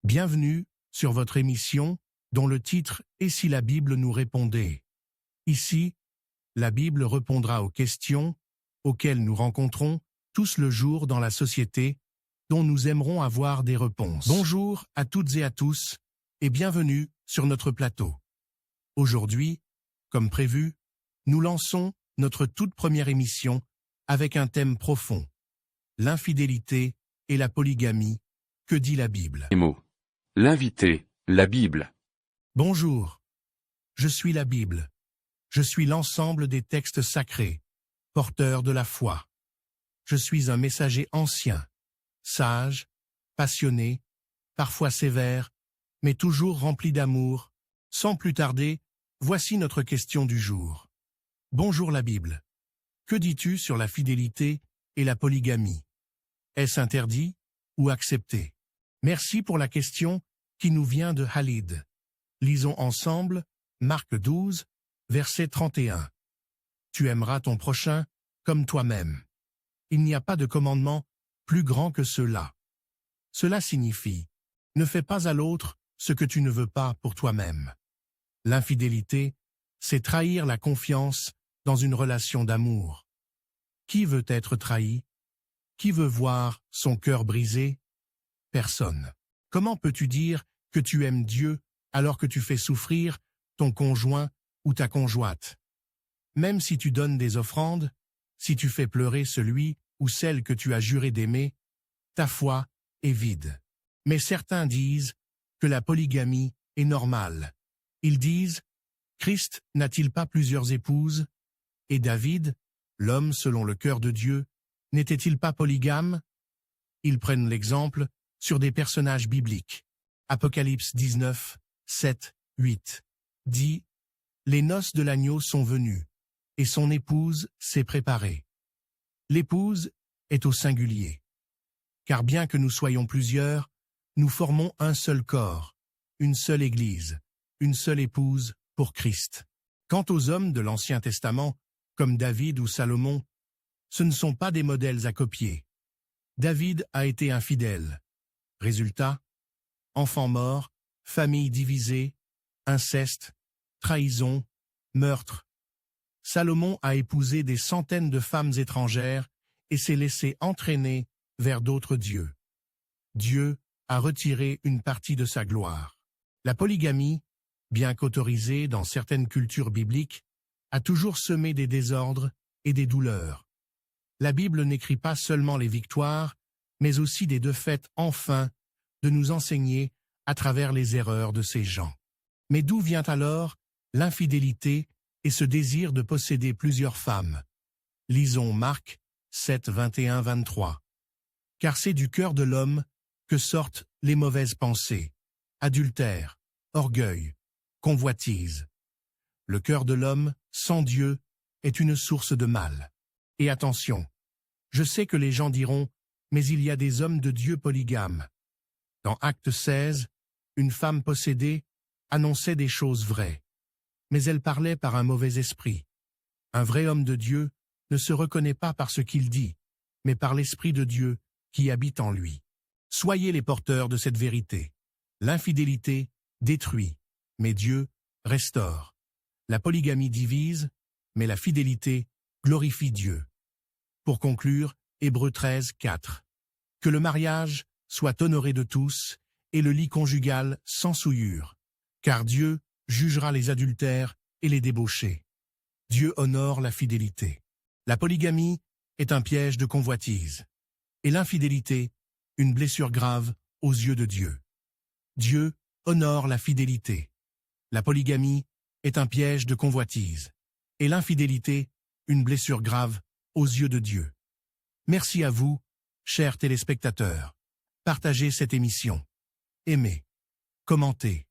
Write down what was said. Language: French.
Bienvenue sur votre émission dont le titre « Et si la Bible nous répondait ?» Ici, la Bible répondra aux questions auxquelles nous rencontrons tous le jour dans la société dont nous aimerons avoir des réponses. Bonjour à toutes et à tous et bienvenue sur notre plateau. Aujourd'hui, comme prévu, nous lançons notre toute première émission avec un thème profond, l'infidélité et la polygamie. Que dit la Bible? L'invité, la Bible. Bonjour. Je suis la Bible. Je suis l'ensemble des textes sacrés, porteurs de la foi. Je suis un messager ancien, sage, passionné, parfois sévère, mais toujours rempli d'amour. Sans plus tarder, voici notre question du jour. Bonjour la Bible. Que dis-tu sur la fidélité et la polygamie? Est-ce interdit ou accepté? Merci pour la question qui nous vient de Khalid. Lisons ensemble Marc 12, verset 31. Tu aimeras ton prochain comme toi-même. Il n'y a pas de commandement plus grand que cela. Cela signifie, ne fais pas à l'autre ce que tu ne veux pas pour toi-même. L'infidélité, c'est trahir la confiance dans une relation d'amour. Qui veut être trahi? Qui veut voir son cœur brisé? Personne. Comment peux-tu dire que tu aimes Dieu alors que tu fais souffrir ton conjoint ou ta conjointe? Même si tu donnes des offrandes, si tu fais pleurer celui ou celle que tu as juré d'aimer, ta foi est vide. Mais certains disent que la polygamie est normale. Ils disent, Christ n'a-t-il pas plusieurs épouses? Et David, l'homme selon le cœur de Dieu, n'était-il pas polygame? Ils prennent l'exemple sur des personnages bibliques. Apocalypse 19, 7, 8 dit « Les noces de l'agneau sont venues, et son épouse s'est préparée. » L'épouse est au singulier. Car bien que nous soyons plusieurs, nous formons un seul corps, une seule Église, une seule épouse pour Christ. Quant aux hommes de l'Ancien Testament, comme David ou Salomon, ce ne sont pas des modèles à copier. David a été infidèle. Résultat, enfants morts, famille divisée, inceste, trahison, meurtre. Salomon a épousé des centaines de femmes étrangères et s'est laissé entraîner vers d'autres dieux. Dieu a retiré une partie de sa gloire. La polygamie, bien qu'autorisée dans certaines cultures bibliques, a toujours semé des désordres et des douleurs. La Bible n'écrit pas seulement les victoires, mais aussi des défaites enfin de nous enseigner à travers les erreurs de ces gens. Mais d'où vient alors l'infidélité et ce désir de posséder plusieurs femmes? Lisons Marc 7, 21-23. Car c'est du cœur de l'homme que sortent les mauvaises pensées, adultère, orgueil, convoitise. Le cœur de l'homme, sans Dieu, est une source de mal. Et attention, je sais que les gens diront, mais il y a des hommes de Dieu polygames. Dans Acte 16, une femme possédée annonçait des choses vraies, mais elle parlait par un mauvais esprit. Un vrai homme de Dieu ne se reconnaît pas par ce qu'il dit, mais par l'Esprit de Dieu qui habite en lui. Soyez les porteurs de cette vérité. L'infidélité détruit, mais Dieu restaure. La polygamie divise, mais la fidélité glorifie Dieu. Pour conclure, Hébreux 13, 4. Que le mariage soit honoré de tous et le lit conjugal sans souillure, car Dieu jugera les adultères et les débauchés. Dieu honore la fidélité. La polygamie est un piège de convoitise, et l'infidélité, une blessure grave aux yeux de Dieu. Dieu honore la fidélité. La polygamie est un piège de convoitise, et l'infidélité, une blessure grave aux yeux de Dieu. Merci à vous, chers téléspectateurs. Partagez cette émission. Aimez, commentez